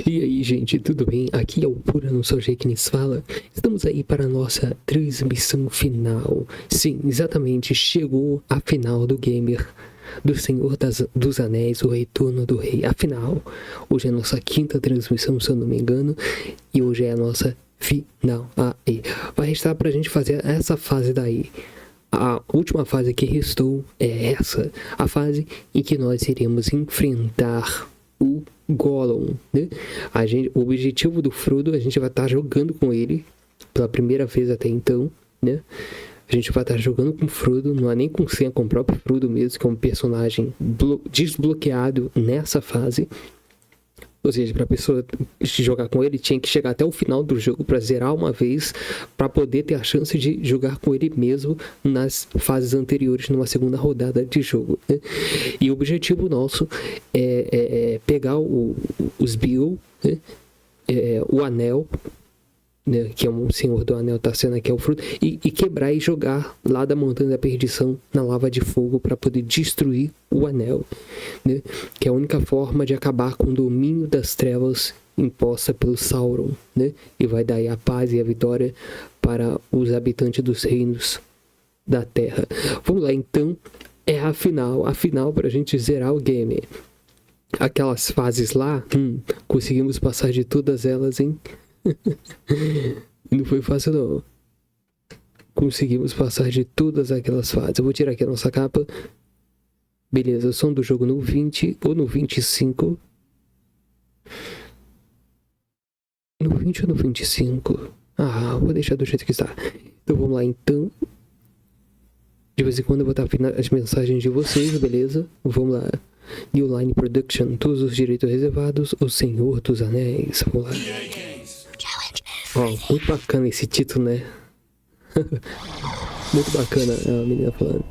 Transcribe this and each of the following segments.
E aí, gente, tudo bem? Aqui é o Pura, não sou o que nos fala. Estamos aí para a nossa transmissão final. Sim, exatamente, chegou a final do gamer do Senhor dos Anéis, o Retorno do Rei. Afinal, hoje é a nossa quinta transmissão, se eu não me engano, e hoje é a nossa final aí. Vai restar pra gente fazer essa fase daí. A última fase que restou é essa, a fase em que nós iremos enfrentar o Gollum, né? O objetivo do Frodo, a gente vai estar jogando com ele pela primeira vez até então, né? A gente vai estar jogando com o Frodo, não é nem com senha, com o próprio Frodo mesmo, que é um personagem desbloqueado nessa fase. Ou seja, para a pessoa jogar com ele, tinha que chegar até o final do jogo para zerar uma vez, para poder ter a chance de jogar com ele mesmo nas fases anteriores, numa segunda rodada de jogo, né? E o objetivo nosso é pegar os Beagle, né? O anel, né, que é um Senhor do Anel, tá sendo aqui é o fruto, e quebrar e jogar lá da Montanha da Perdição na lava de fogo para poder destruir o anel, né, que é a única forma de acabar com o domínio das trevas imposta pelo Sauron, né, e vai dar aí a paz e a vitória para os habitantes dos reinos da Terra. Vamos lá, então, é a final para a gente zerar o game. Aquelas fases lá, conseguimos passar de todas elas, hein? Não foi fácil não. Conseguimos passar de todas aquelas fases. Eu vou tirar aqui a nossa capa. Beleza, som do jogo no 20 ou no 25. No 20 ou no 25? Ah, vou deixar do jeito que está. Então vamos lá então. De vez em quando eu vou estar vendo as mensagens de vocês, beleza? Vamos lá. New Line Production, todos os direitos reservados, O Senhor dos Anéis. Vamos lá. Muito bacana esse título, né? Muito bacana a menina falando.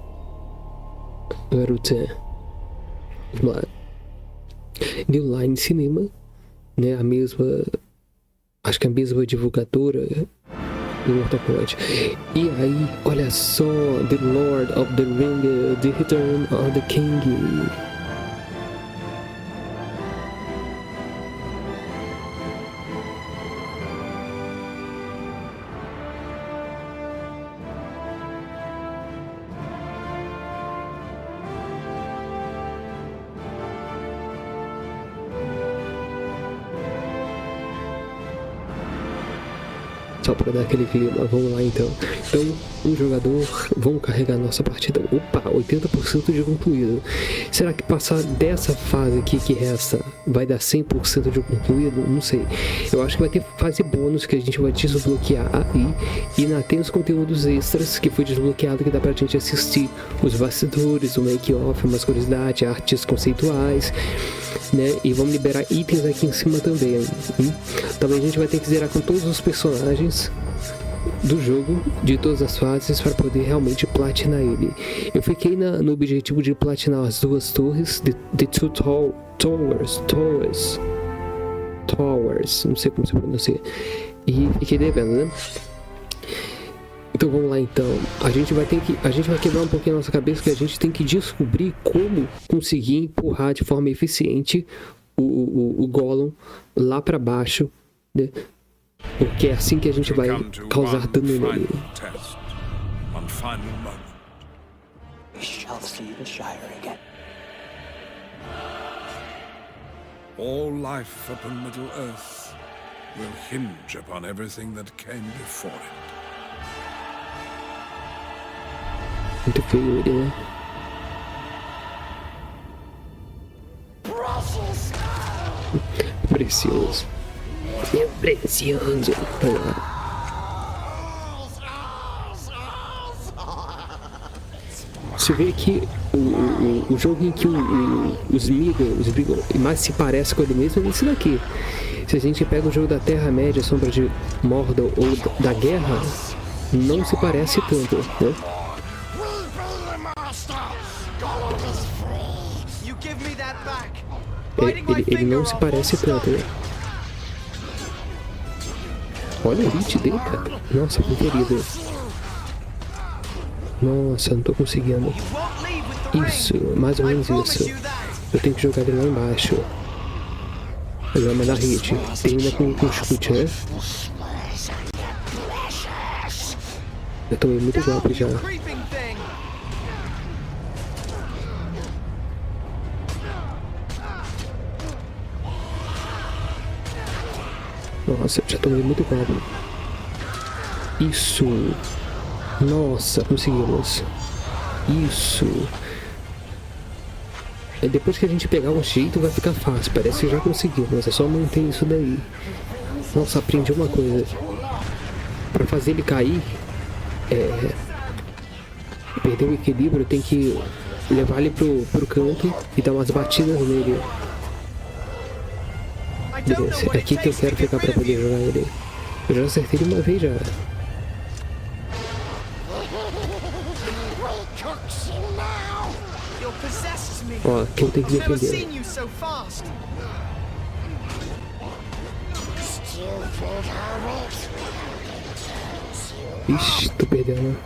Garota. Vamos lá. New Line Cinema, né? A mesma. Acho que a mesma divulgadora do Mortal Kombat. E aí, olha só, The Lord of the Ring, The Return of the King. Só para dar aquele clima, vamos lá então. Então, um jogador, vamos carregar a nossa partida. Opa, 80% de concluído. Será que passar dessa fase aqui que resta vai dar 100% de concluído? Não sei. Eu acho que vai ter fase bônus que a gente vai desbloquear aí. E ainda tem os conteúdos extras que foi desbloqueado que dá pra gente assistir. Os bastidores, o make-off, umas curiosidades, artes conceituais, né? E vamos liberar itens aqui em cima também. Também a gente vai ter que zerar com todos os personagens do jogo, de todas as fases, para poder realmente platinar ele. Eu fiquei no objetivo de platinar as duas torres, The Two Towers, não sei como se pronuncia, e fiquei devendo, né? Então vamos lá então. A gente vai quebrar um pouquinho a nossa cabeça, que a gente tem que descobrir como conseguir empurrar de forma eficiente o Gollum lá para baixo, né? Porque é assim que a gente vai causar dano nele. All life upon Middle Earth will hinge upon everything that came before it. Muito feio ele, né? Precioso. Meu precioso. Você vê aqui o jogo em que os Beagle mais se parece com ele mesmo é esse daqui. Se a gente pega o jogo da Terra-média, Sombra de Mordor ou da Guerra, não se parece tanto, né? Ele não se parece tanto, né? Olha o hit dele, cara. Nossa, que querido. Nossa, não tô conseguindo. Isso, mais ou menos isso. Eu tenho que jogar ele lá embaixo. Ele vai mandar hit. Termina com chute, né? Eu tomei muito golpe já. Nossa, eu já tomei muito golpe. Isso. Nossa, conseguimos. Isso. É, depois que a gente pegar o jeito vai ficar fácil. Parece que já conseguimos. É só manter isso daí. Nossa, aprendi uma coisa. Pra fazer ele cair, perder o equilíbrio, tem que levar ele pro canto e dar umas batidas nele. Beleza, é aqui que eu quero ficar pra poder jogar ele. Eu já acertei ele uma vez já. Ó, aqui eu tenho que defender. Ixi, tô perdendo.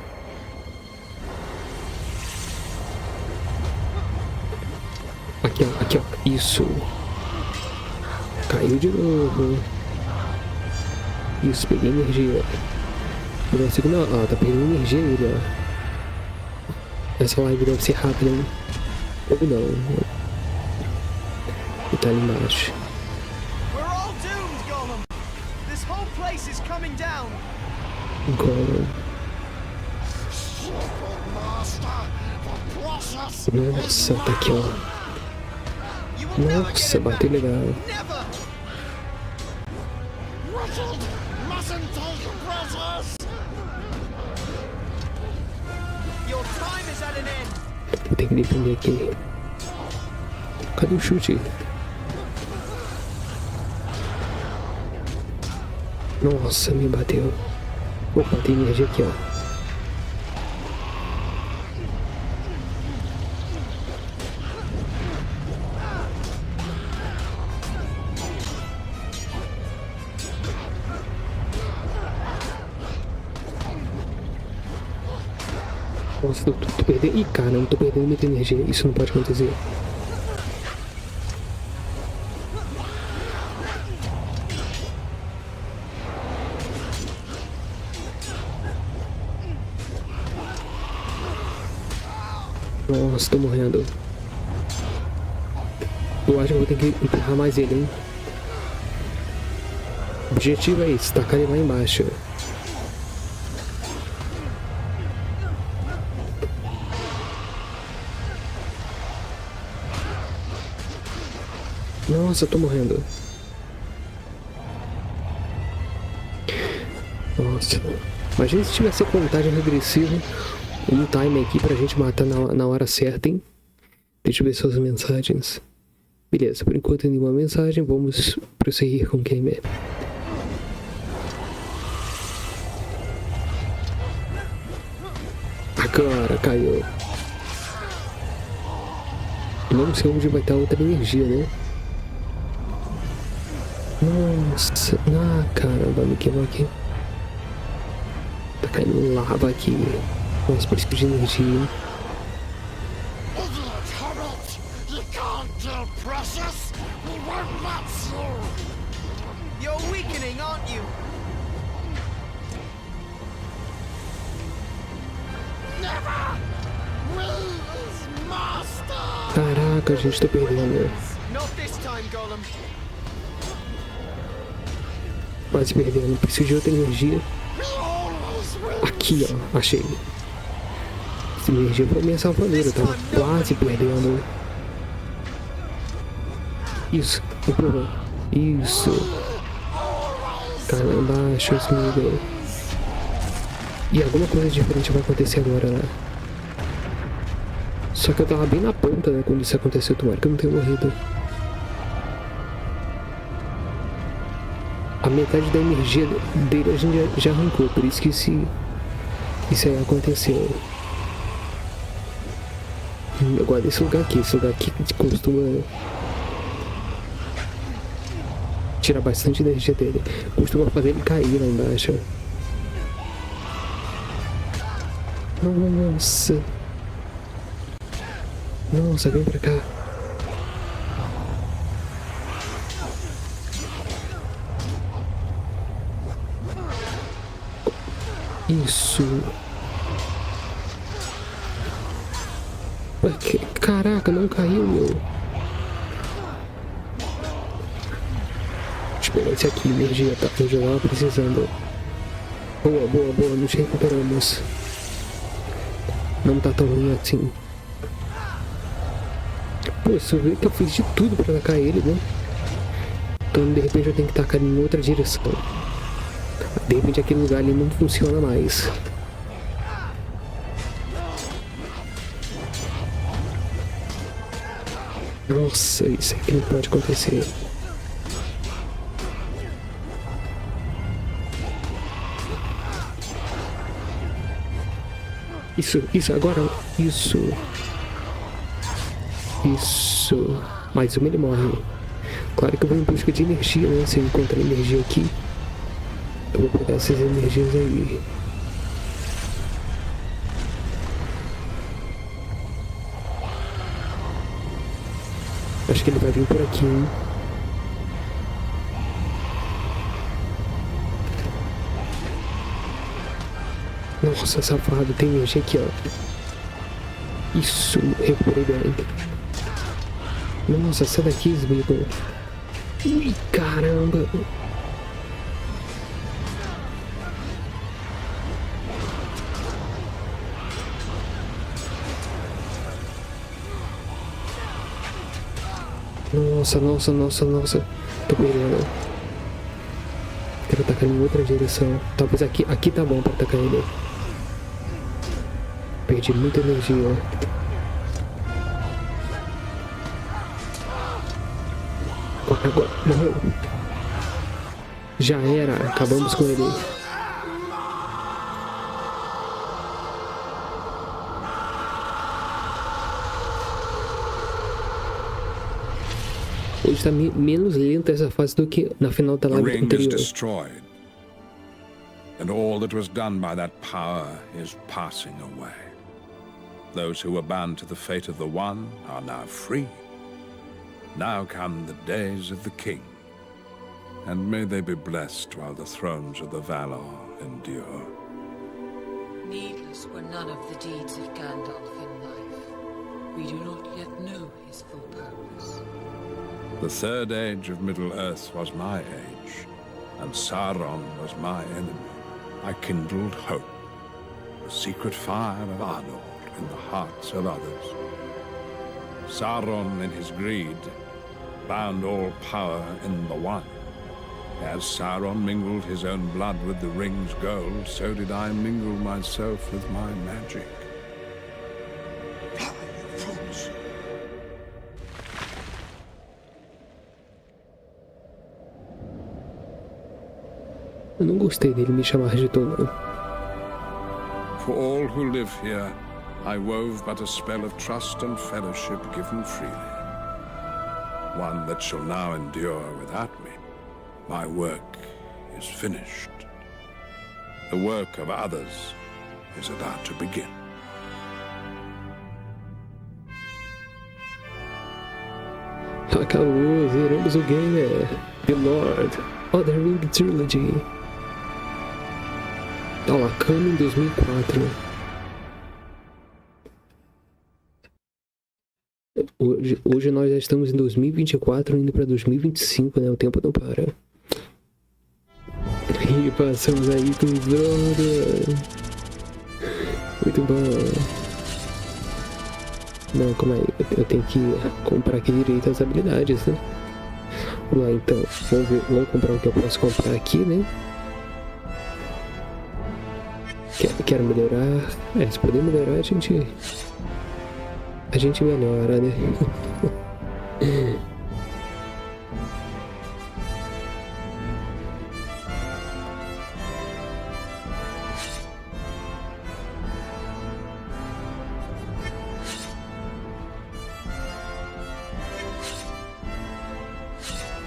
Aqui, ó, aqui, ó. Isso. Caiu de novo. Isso, peguei energia. Não consigo não. Ó, tá perdendo energia ele, ó. Essa live deve ser rápida, hein? Ou não. E tá ali embaixo. Golem. Nossa, tá aqui, ó. Nossa, bateu legal. Eu tenho que defender aqui. Cadê o chute? Nossa, me bateu. Opa, tem energia aqui, ó. Nossa, tô perdendo. Ih, caramba, tô perdendo muita energia. Isso não pode acontecer. Nossa, tô morrendo. Eu acho que eu vou ter que empurrar mais ele, hein? O objetivo é esse, tacar ele lá embaixo. Nossa, eu tô morrendo. Nossa. Imagina se tivesse contagem regressiva. Um time aqui pra gente matar na hora certa, hein? Deixa eu ver suas mensagens. Beleza, por enquanto nenhuma mensagem. Vamos prosseguir com quem é. Agora, caiu. Não sei onde vai estar outra energia, né? Nossa, caramba, me queimou aqui. Tá caindo lava aqui. Nossa, por isso que de energia. Caraca, a gente tá perdendo. Quase perdendo, preciso de outra energia. Aqui, ó, achei. Essa energia foi minha salvadeira, tava quase perdendo. Isso, empurrou. Isso. Caramba, acho isso comigo. E alguma coisa diferente vai acontecer agora, né? Só que eu tava bem na ponta, né, quando isso aconteceu. Tomara que eu não tenha morrido. A metade da energia dele a gente já arrancou, por isso que isso aí aconteceu. Eu guardo esse lugar aqui costuma tirar bastante energia dele. Costuma fazer ele cair lá embaixo. Nossa. Nossa, vem pra cá. Isso. Caraca, não caiu, meu. Deixa eu pegar esse aqui, energia, tá? Eu já tava precisando. Boa, nos recuperamos. Não tá tão ruim assim. Pô, você vê que eu fiz de tudo pra atacar ele, né? Então, de repente, eu tenho que tacar em outra direção. De repente, aquele lugar ali não funciona mais. Nossa, isso aqui não pode acontecer. Isso, agora. Isso. Mais uma ele morre. Claro que eu vou em busca de energia, né? Se eu encontrar energia aqui, eu vou pegar essas energias aí. Acho que ele vai vir por aqui, hein? Nossa, safado, tem energia aqui, ó. Isso, recuperei bem. Nossa, sai daqui, Smeagol. Ui, caramba. Nossa. Tô perdendo. Quero atacar em outra direção. Talvez aqui tá bom pra atacar ele. Perdi muita energia. Agora, morreu. Já era, acabamos com ele. Hoje está menos lenta essa fase do que na final da live anterior. Destroyed, and all that was done by that power is passing away. Those who were bound to the fate of the one are now free. Now come the days of the king, and may they be blessed while the thrones of the Valar endure. Needless were none of the deeds of Gandalf in life. We do not yet know his full purpose. The third age of Middle-earth was my age, and Sauron was my enemy. I kindled hope, the secret fire of Arnor in the hearts of others. Sauron, in his greed, bound all power in the One. As Sauron mingled his own blood with the ring's gold, so did I mingle myself with my magic. Eu não gostei dele me chamar de Tolkien. For all who live here, I wove but a spell of trust and fellowship given freely. One that shall now endure without me. My work is finished. The work of others is about to begin. Acabou, zeramos o game. The Lord of the Ring Trilogy. Alacano em 2004. Hoje nós já estamos em 2024, indo para 2025, né? O tempo não para. E passamos aí com o Frodo. Muito bom. Não, calma aí. Eu tenho que comprar aqui direito as habilidades, né? Vamos lá então. Vamos comprar o que eu posso comprar aqui, né? Quero melhorar. Se puder melhorar, a gente melhora, né?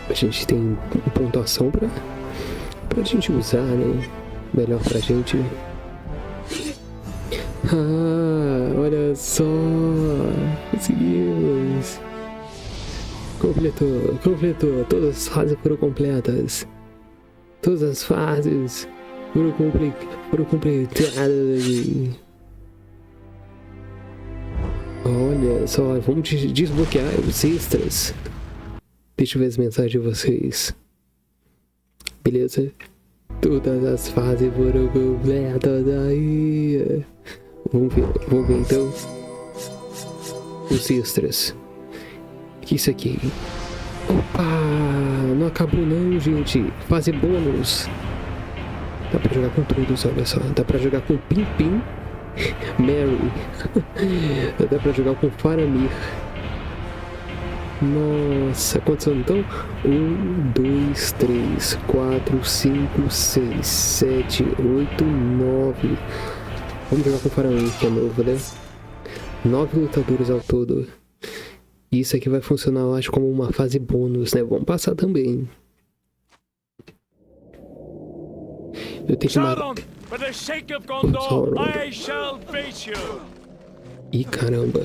A gente tem pontuação pra gente usar, né? Melhor pra gente. Olha só, conseguimos. Completou, todas as fases foram completas. Todas as fases. Foram completadas. Olha só, vamos desbloquear os extras. Deixa eu ver as mensagens de vocês. Beleza? Todas as fases foram completas aí. Vamos ver então os extras. O que é isso aqui? Opa! Não acabou não, gente. Fase bônus. Dá pra jogar com todos, olha só. Dá pra jogar com Pim Pim, Mary. Dá pra jogar com Faramir. Nossa, quantos são então? 1, 2, 3, 4, 5, 6, 7, 8, 9. Vamos jogar com o Faramir, que é novo, né? 9 lutadores ao todo. Isso aqui vai funcionar, eu acho, como uma fase bônus, né? Vamos passar também. Eu tenho que matar. Sauron. Ih, caramba.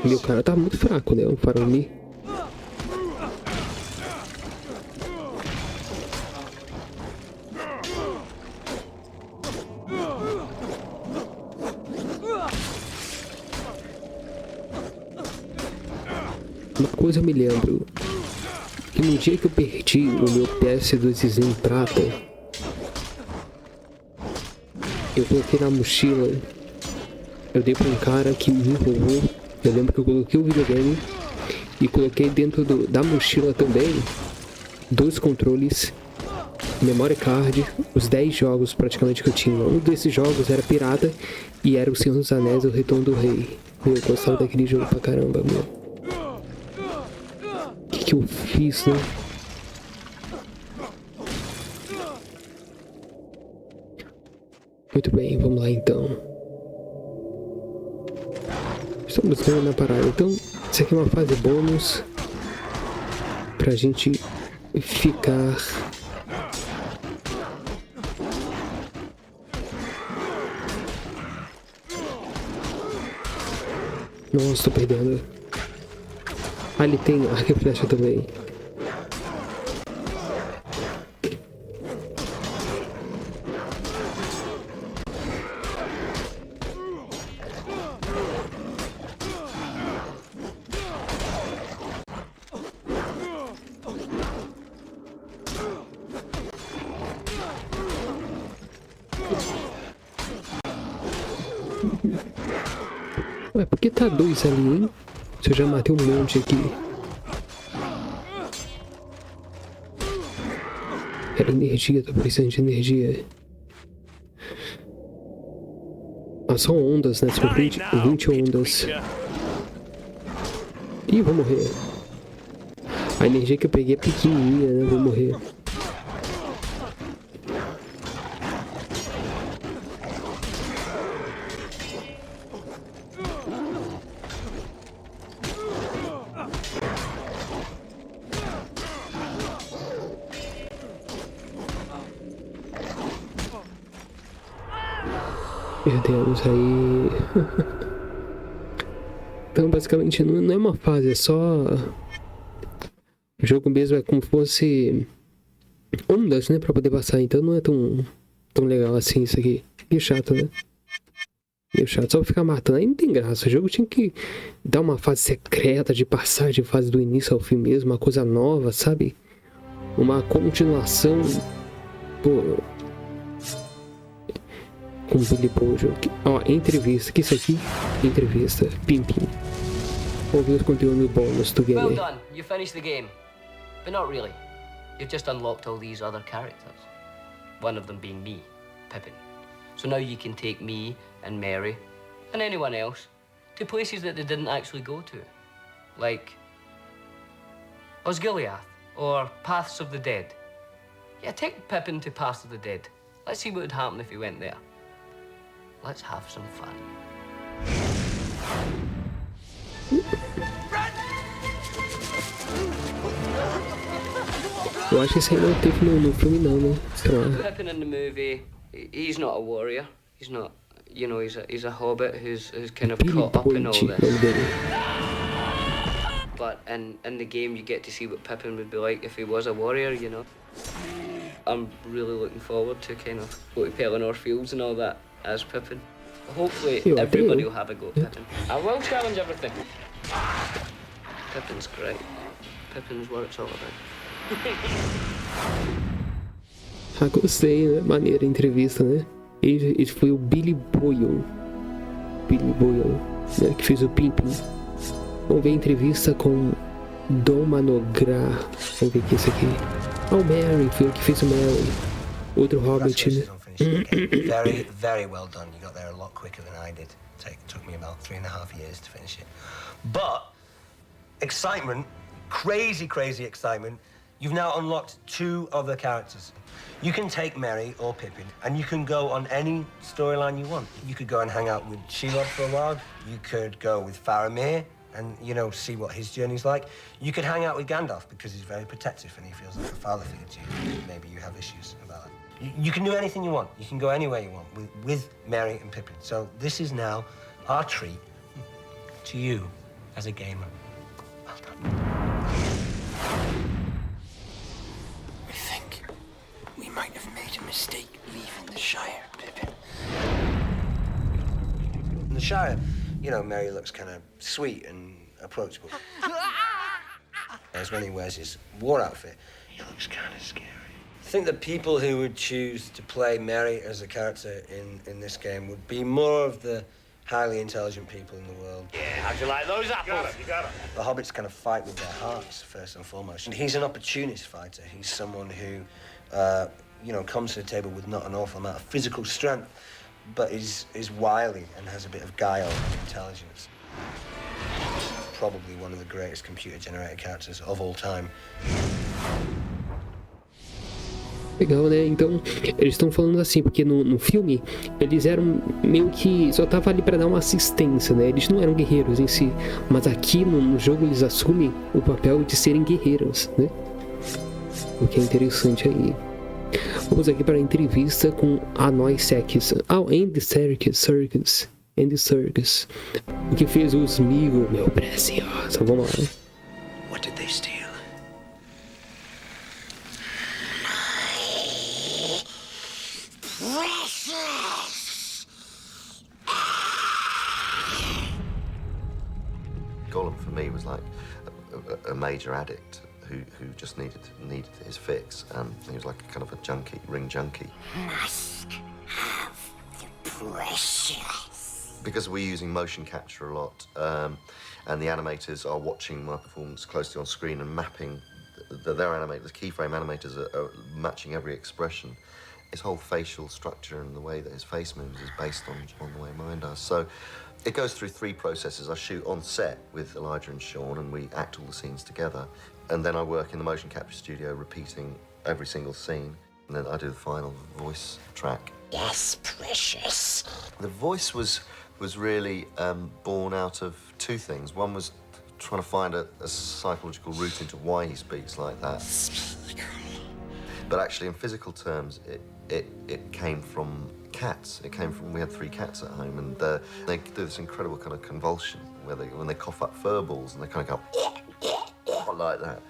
Meu cara tá muito fraco, né? O Faramir. Uma coisa eu me lembro, que no dia que eu perdi o meu PS2 Slim prata, eu coloquei na mochila, eu dei pra um cara que me roubou. Eu lembro que eu coloquei o videogame e coloquei dentro da mochila também 2 controles, memory card, os 10 jogos praticamente que eu tinha. Um desses jogos era pirata e era o Senhor dos Anéis, o Retorno do Rei. Eu gostava daquele jogo pra caramba, meu. Que eu fiz, né? Muito bem, vamos lá então. Estamos vendo na parada. Então, isso aqui é uma fase bônus pra gente ficar nossa, tô perdendo. Ah, ele tem arco e flecha também. Ué, por que tá 2 ali, hein? Se eu já matei um monte aqui. Era energia, tô precisando de energia. Ah, são ondas, né? São 20 ondas. Ih, vou morrer. A energia que eu peguei é pequenininha, né? Vou morrer. Perdemos aí. Então basicamente não é uma fase, é só o jogo mesmo, é como se fosse ondas, né, pra poder passar. Então não é tão legal assim isso aqui. Meio chato, né? Meio chato, só ficar matando aí não tem graça. O jogo tinha que dar uma fase secreta de passar de fase do início ao fim mesmo, uma coisa nova, sabe? Uma continuação. Pô, com Billy Bojo. Ó, entrevista. Que isso aqui? Entrevista. Pim Pim. Ouvir os conteúdos bônus do game. Well done. You finished the game. But not really. You've just unlocked all these other characters. One of them being me, Pippin. So now you can take me and Mary and anyone else to places that they didn't actually go to. Like Osgiliath or Paths of the Dead. Yeah, take Pippin to Paths of the Dead. Let's see what would happen if he went there. Let's have some fun. Eu acho que isso aí não teve no filme não, né? Sei lá. Pippin in the movie, he's not a warrior. He's not, you know, he's a hobbit who's kind of Billy caught up in all Boyd, o nome this. dele. but in the game you get to see what Pippin would be like if he was a warrior, you know. I'm really looking forward to kind of go to Pelennor Fields and all that as Pippin. Hopefully everybody will have a go at Pippin. I will challenge everything. Pippin's great. Pippin's what it's all about. Gostei, né? Maneira a entrevista, né? Ele foi o Billy Boyle, né? Que fez o Pippin. Vamos ver a entrevista com Dom Manogar. Vamos ver aqui isso aqui. O Merry, foi o que fez o Merry. Outro Hobbit, né? Very, very well done. You got there a lot quicker than I did. Took me about 3.5 years to finish it. But excitement, crazy excitement. You've now unlocked 2 other characters. You can take Merry or Pippin, and you can go on any storyline you want. You could go and hang out with Shelob for a while. You could go with Faramir and, you know, see what his journey's like. You could hang out with Gandalf because he's very protective and he feels like a father figure to you. Maybe you have issues about that. You can do anything you want. You can go anywhere you want with Merry and Pippin. So this is now our treat to you as a gamer. Well done. I think we might have made a mistake leaving the Shire, Pippin. In the Shire, you know, Merry looks kind of sweet and approachable. As when he wears his war outfit, he looks kind of scary. I think the people who would choose to play Merry as a character in this game would be more of the highly intelligent people in the world. Yeah, how'd you like those apples? You got it. The hobbits kind of fight with their hearts, first and foremost. And he's an opportunist fighter. He's someone who, you know, comes to the table with not an awful amount of physical strength, but is wily and has a bit of guile and intelligence. Probably one of the greatest computer-generated characters of all time. Legal, né? Então, eles estão falando assim, porque no filme, eles eram meio que só tava ali pra dar uma assistência, né? Eles não eram guerreiros em si, mas aqui no jogo eles assumem o papel de serem guerreiros, né? O que é interessante aí. Vamos aqui para a entrevista com Annoy Serkis. Andy Serkis. O que fez o Sméagol, meu precioso. Vamos lá. What did they steal? Gollum for me was like a major addict who just needed his fix. He was like a kind of a junkie, ring junkie. Must have the precious. Because we're using motion capture a lot, and the animators are watching my performance closely on screen and mapping their animators, the keyframe animators are matching every expression. His whole facial structure and the way that his face moves is based on the way mine does. So it goes through 3 processes. I shoot on set with Elijah and Sean, and we act all the scenes together. And then I work in the motion capture studio, repeating every single scene. And then I do the final voice track. Yes, precious. The voice was really born out of 2 things. One was trying to find a psychological route into why he speaks like that. But actually, in physical terms, it came from cats. We had 3 cats at home, and they do this incredible kind of convulsion where when they cough up fur balls and they kind of go like that,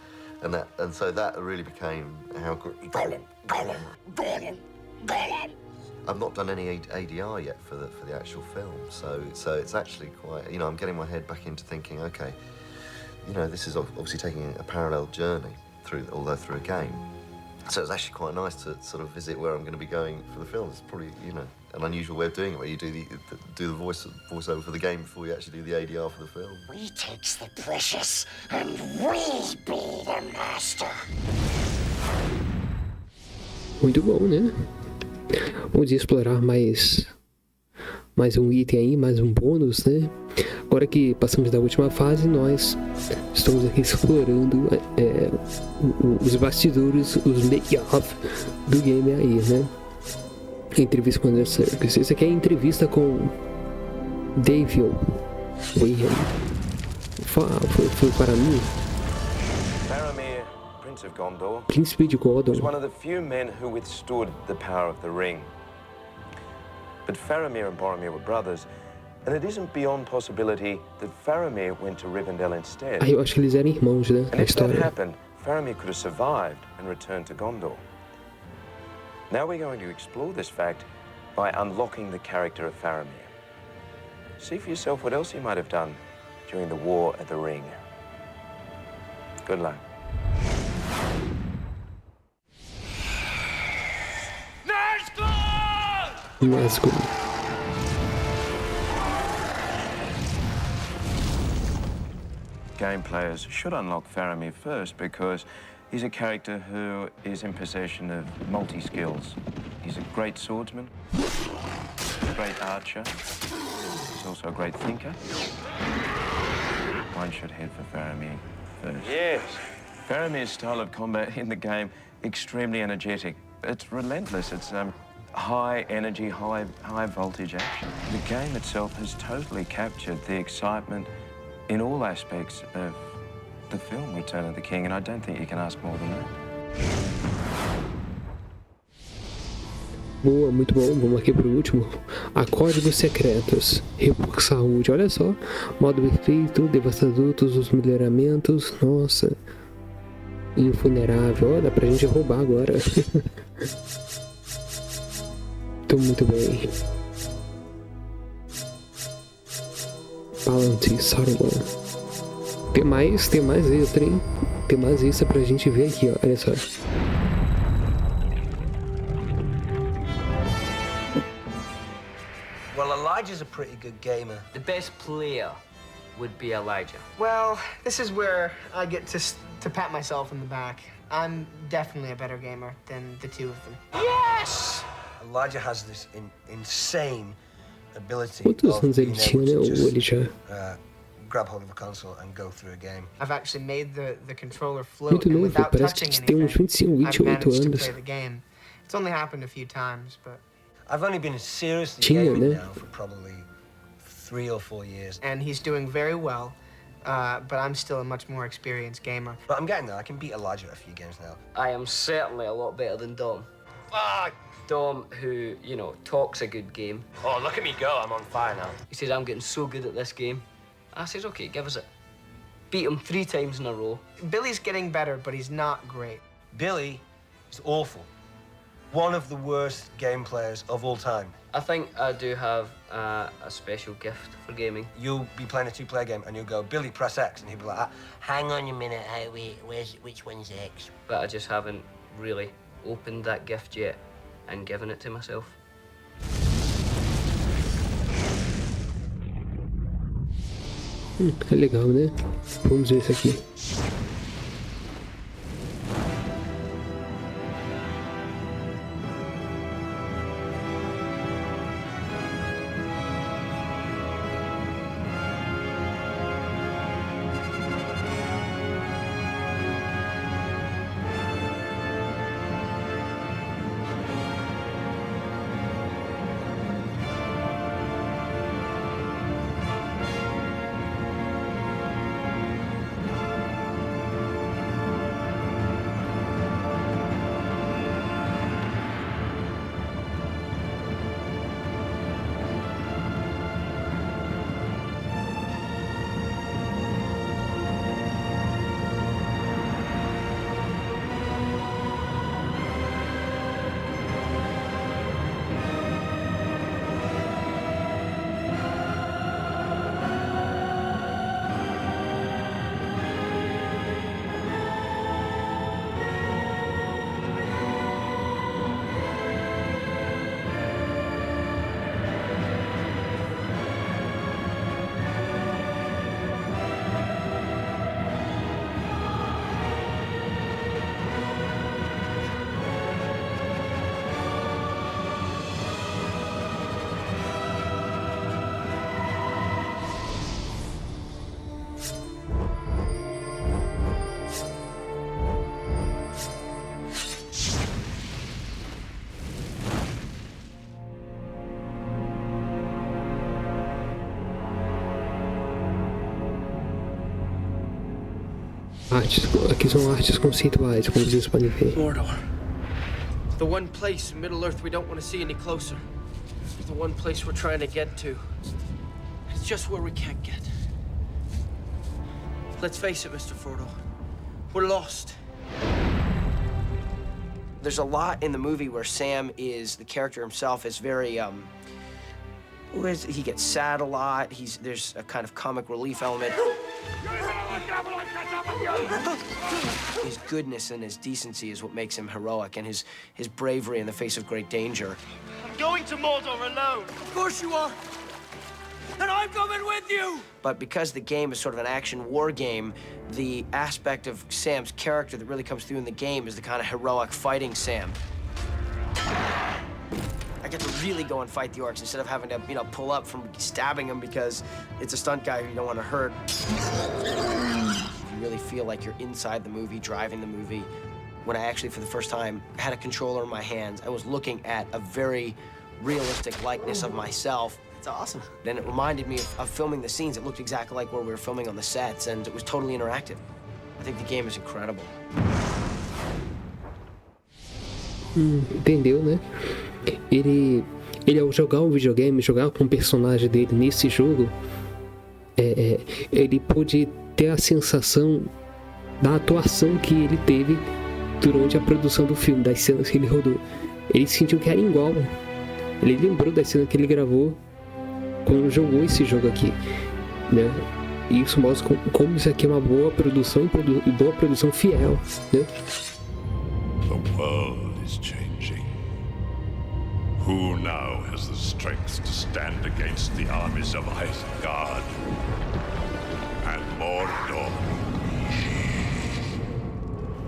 and so that really became how. I've not done any ADR yet for the actual film, so it's actually quite. You know, I'm getting my head back into thinking, okay, you know, this is obviously taking a parallel journey through a game. So it's actually quite nice to sort of visit where I'm going to be going for the film. It's probably, you know, an unusual way of doing it, where you do the voiceover for the game before you actually do the ADR for the film. We takes the precious and we be the master. Muito bom, né? Vamos explorar mais um item aí, mais um bônus, né? Agora que passamos da última fase, nós estamos aqui explorando os bastidores, os make-off do game aí, né? Entrevista com o Andy Serkis. Esse aqui é a entrevista com David William. Foi para mim. Faramir, Prince of Gondor, Príncipe de Gondor. was one of the few men who withstood the power of the ring. But Faramir and Boromir were brothers, And it isn't beyond possibility that Faramir went to Rivendell instead. Aí eu acho que eles eram irmãos, né? And Na if that história. happened, Faramir could have survived and returned to Gondor. Now we're going to explore this fact by unlocking the character of Faramir. See for yourself what else he might have done during the War of the Ring. Good luck. Nazgûl. Game players should unlock Faramir first because he's a character who is in possession of multi-skills. He's a great swordsman, a great archer, he's also a great thinker. One should head for Faramir first. Yes. Faramir's style of combat in the game, extremely energetic. It's relentless, it's high energy, high voltage action. The game itself has totally captured the excitement in all aspects of the film Return of the King, and I don't think you can ask more than that. Boa, muito bom. Vamos aqui pro último. A códigos secretos. Repor saúde. Olha só. Modo perfeito, devastador, todos os melhoramentos. Nossa. Infunerável. Olha, dá pra gente roubar agora. Tô muito bem. Palante, Sauron. Tem mais extra, hein? Tem mais extra pra gente ver aqui, ó. Olha só. Well, Elijah's a pretty good gamer. The best player would be Elijah. Well, this is where I get to pat myself in the back. I'm definitely a better gamer than the two of them. Yes! Elijah has this insane ability Quantos of anos ele being tinha, able né? to Ou just ele já... grab hold of a console and go through a game. I've actually made the controller float, Muito and novo, without parece touching que tem uns anything, 25, I've 28 managed to anos. play the game. It's only happened a few times, but... I've only been seriously Tinha, gaming né? now for probably 3 or 4 years. And he's doing very well, but I'm still a much more experienced gamer. But I'm getting there. I can beat Elijah at a few games now. I am certainly a lot better than Dom. Dom, who, you know, talks a good game. Oh, look at me go, I'm on fire now. He says, I'm getting so good at this game. I says, okay, give us it. Beat him 3 times in a row. Billy's getting better, but he's not great. Billy is awful. One of the worst game players of all time. I think I do have a special gift for gaming. You'll be playing a 2-player game and you'll go, Billy, press X. And he'll be like, hang on a minute, hey, wait, which one's X? But I just haven't really opened that gift yet and given it to myself. É legal, né? Vamos ver isso aqui. Artes, aqui são artes conceituais, como vocês podem ver. Mordor. The one place in Middle-earth we don't want to see any closer. The one place we're trying to get to. just where we can't get. Let's face it, Mr. Frodo. We're lost. There's a lot in the movie where Sam is, the character himself is very, he gets sad a lot. There's a kind of comic relief element. His goodness and his decency is what makes him heroic, and his bravery in the face of great danger. I'm going to Mordor alone. Of course you are. And I'm coming with you! But because the game is sort of an action war game, the aspect of Sam's character that really comes through in the game is the kind of heroic fighting Sam. I get to really go and fight the orcs instead of having to, pull up from stabbing them because it's a stunt guy who you don't want to hurt. You really feel like you're inside the movie, driving the movie. When I actually, for the first time, had a controller in my hands, I was looking at a very realistic likeness of myself. It's awesome. And it reminded me of filming the scenes. It looked exactly like where we were filming on the sets, and it was totally interactive. I think the game is incredible. Entendeu, né? Ele ao jogar um videogame, jogar com o personagem dele nesse jogo, ele pôde ter a sensação da atuação que ele teve durante a produção do filme, das cenas que ele rodou. Ele sentiu que era igual. Ele lembrou da cena que ele gravou quando jogou esse jogo aqui, né? E isso mostra como isso aqui é uma boa produção e boa produção fiel, né? The world is changing. Who now has the strength to stand against the armies of Isengard and Mordor?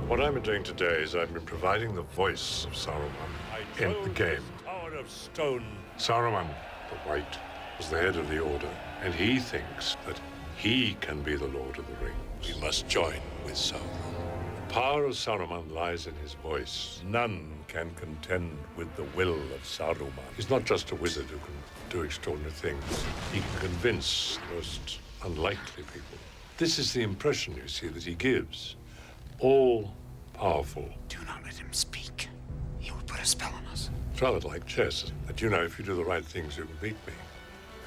What I've been doing today is I've been providing the voice of Sauron in the game. Sauron, the White, was the head of the Order, and he thinks that he can be the Lord of the Rings. We must join with Sauron. The power of Saruman lies in his voice. None can contend with the will of Saruman. He's not just a wizard who can do extraordinary things. He can convince the most unlikely people. This is the impression, you see, that he gives. All-powerful. Do not let him speak. He will put a spell on us. It's rather like chess, that if you do the right things, you can beat me.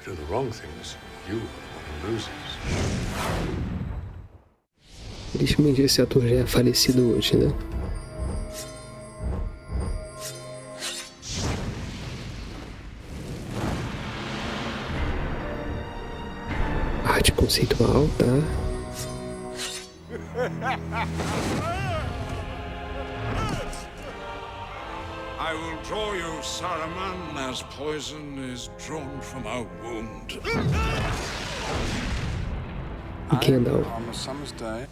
If you do the wrong things, you loses. Tristemente esse ator já é falecido hoje, né? Arte conceitual, tá? I will draw you, Saruman, as poison is drawn from a wound. Gandalf. On a summer's day,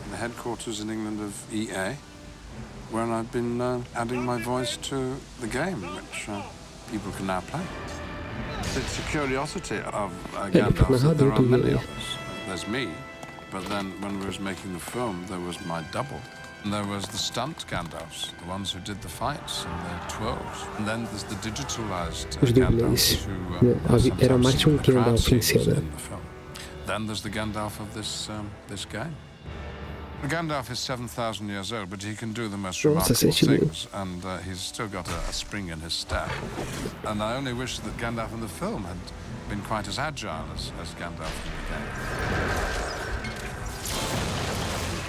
in the headquarters in England of EA, where I've been adding my voice to the game, which people can now play. It's a curiosity of Gandalf that there are many of us. There's me, but then when we was making the film, there was my double. And there was the stunt Gandalfs, the ones who did the fights and the twirls. And then there's the digitalized Gandalfs who era mais de Gandalf em cena. in the film. Then there's the Gandalf of this game. Gandalf is 7,000 years old, but he can do the most remarkable things, and he's still got a spring in his step. And I only wish that Gandalf in the film had been quite as agile as Gandalf in the game.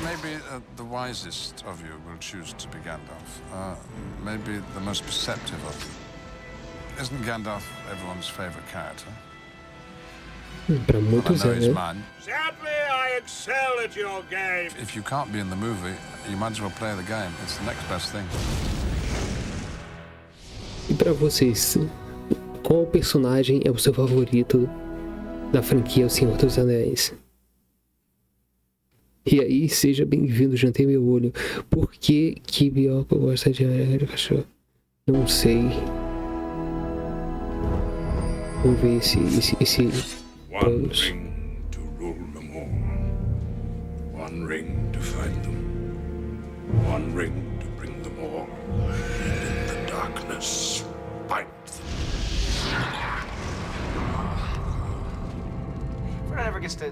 Maybe the wisest of you will choose to be Gandalf. Maybe the most perceptive of you. Isn't Gandalf everyone's favorite character? Para muitos é, né? Sadly, I excel at your game. If you can't be in the movie, you might as well play the game. It's the next best thing. E para vocês, qual personagem é o seu favorito da franquia O Senhor dos Anéis? E aí, seja bem-vindo, jantei meu olho. Por que Bioco gosta de cachorro? Não sei. Vamos ver esse One ring to rule them all. One ring to find them. One ring to bring them all. And in the darkness, fight them. Frodo never gets to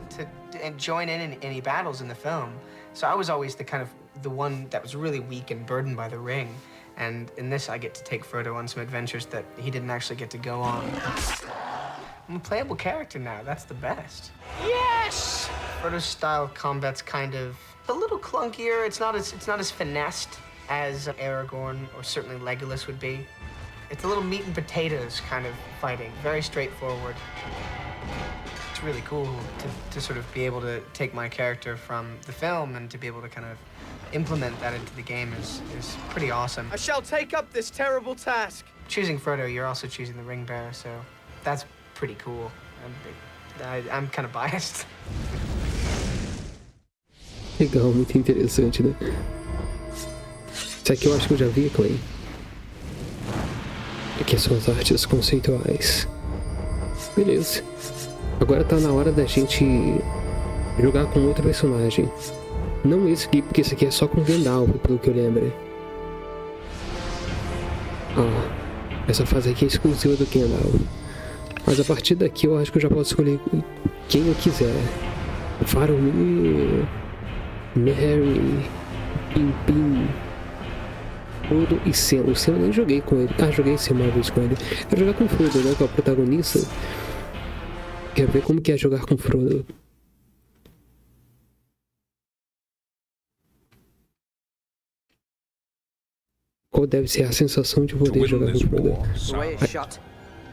join in any battles in the film, so I was always the one that was really weak and burdened by the ring. And in this, I get to take Frodo on some adventures that he didn't actually get to go on. I'm a playable character now. That's the best. Yes! Frodo's style of combat's kind of a little clunkier. It's not as finessed as Aragorn or certainly Legolas would be. It's a little meat and potatoes kind of fighting. Very straightforward. It's really cool to sort of be able to take my character from the film and to be able to kind of implement that into the game is pretty awesome. I shall take up this terrible task. Choosing Frodo, you're also choosing the ring bearer, so that's pretty cool. I'm kind of biased. Legal, muito interessante, né? Isso aqui eu acho que eu já vi, Clay. Aqui são as artes conceituais. Beleza. Agora tá na hora da gente jogar com outro personagem. Não esse aqui, porque esse aqui é só com Gandalf, pelo que eu lembro. Essa fase aqui é exclusiva do Gandalf. Mas a partir daqui eu acho que eu já posso escolher quem eu quiser. Faramir, Merry, Pimpim, Frodo e Sam. O Sam eu nem joguei com ele. Joguei Sam uma vez com ele. Quero jogar com o Frodo, né? Que é o protagonista. Quero ver como que é jogar com o Frodo. Qual deve ser a sensação de poder jogar com o Frodo? The way is shut.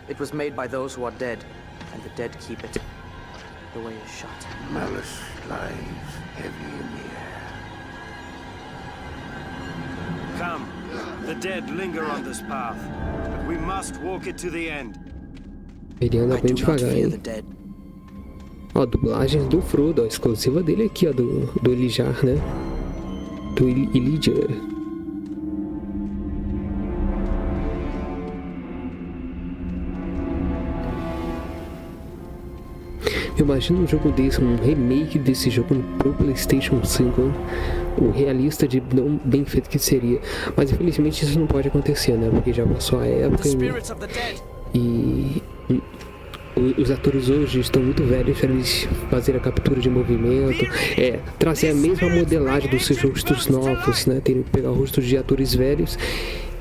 It was made by those who are dead, and the dead keep it. The way is shut. Malice lies heavy in the air. Come, the dead linger on this path, but we must walk it to the end. Ele anda bem devagar, hein? Ó, dublagem do Frodo, a exclusiva dele aqui, ó, do Elijah, né? Do Elijah. Imagina um jogo desse, um remake desse jogo pro PlayStation 5, o realista de não bem feito que seria. Mas infelizmente isso não pode acontecer, né? Porque já passou a época e os atores hoje estão muito velhos para eles fazerem a captura de movimento, trazer a mesma modelagem dos seus rostos novos, né? Terem que pegar rostos de atores velhos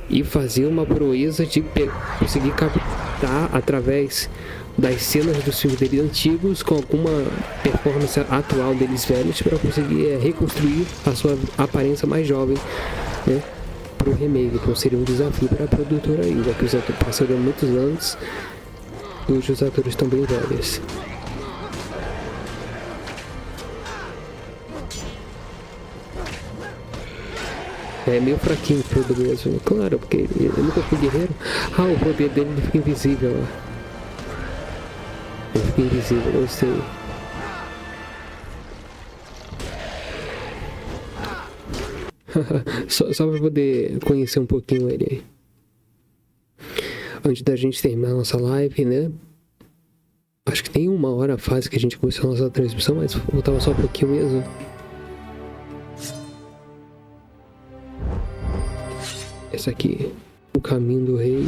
e fazer uma proeza de conseguir captar através das cenas dos filmes dele antigos com alguma performance atual deles velhos para conseguir reconstruir a sua aparência mais jovem, né, para o remake. Então seria um desafio para a produtora aí, já que os atores passaram muitos anos e hoje os atores estão bem velhos. É meio fraquinho tudo mesmo, claro, porque eu nunca fui guerreiro. O poder dele fica invisível, ó. Ele fica invisível, eu sei. só pra poder conhecer um pouquinho ele aí. Antes da gente terminar a nossa live, né? Acho que tem 1 hora a fase que a gente começou a nossa transmissão, mas voltava só um pouquinho mesmo. Essa aqui, o caminho do rei.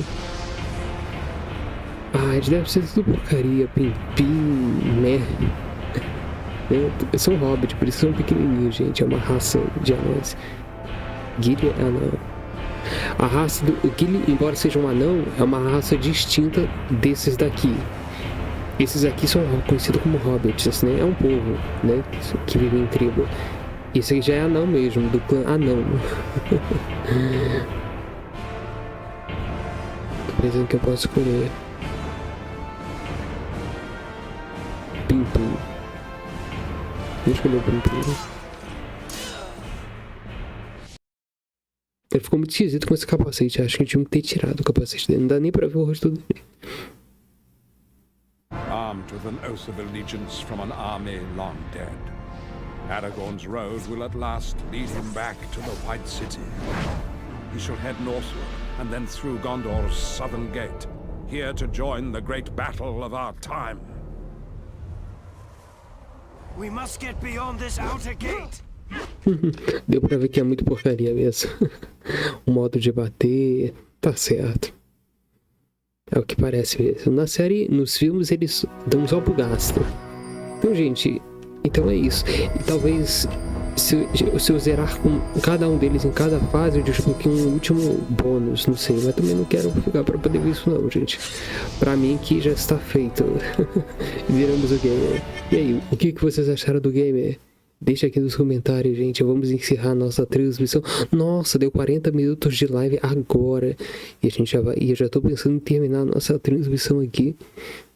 Eles devem ser tudo porcaria, Pimpim, né? São hobbit, por isso são pequenininhos, gente. É uma raça de anões. Gilly é anão. A raça do Gilly, embora seja um anão, é uma raça distinta desses daqui. Esses aqui são conhecidos como hobbits, né? É um povo, né? Que vive em tribo. Esse aqui já é anão mesmo, do clã anão. Tô pensando que eu posso escolher. Pimpim. Vou escolher o Pimpim. Ele ficou muito esquisito com esse capacete. Acho que tinha que ter tirado o capacete dele. Não dá nem pra ver o rosto dele. Armed with an oath of allegiance from an army long dead, Aragorn's road will at last lead him back to the White City. He shall head northward and then through Gondor's southern gate, here to join the great battle of our time. We must get beyond this outer gate. Deu pra ver que é muito porcaria mesmo. O modo de bater tá certo. É o que parece mesmo. Na série, nos filmes, eles dão só pro gasto. Então, gente, então é isso. E talvez se eu zerar com cada um deles em cada fase, eu desbloqueio um último bônus, não sei, mas também não quero ficar pra poder ver isso não, gente. Pra mim aqui já está feito. Viramos o game. E aí, o que vocês acharam do game? Deixa aqui nos comentários, gente. Vamos encerrar nossa transmissão. Nossa, deu 40 minutos de live agora. E a gente já vai. E eu já tô pensando em terminar a nossa transmissão aqui,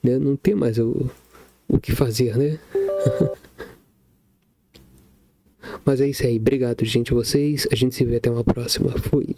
né? Não tem mais o que fazer, né? Mas é isso aí. Obrigado, gente, vocês. A gente se vê até uma próxima. Fui.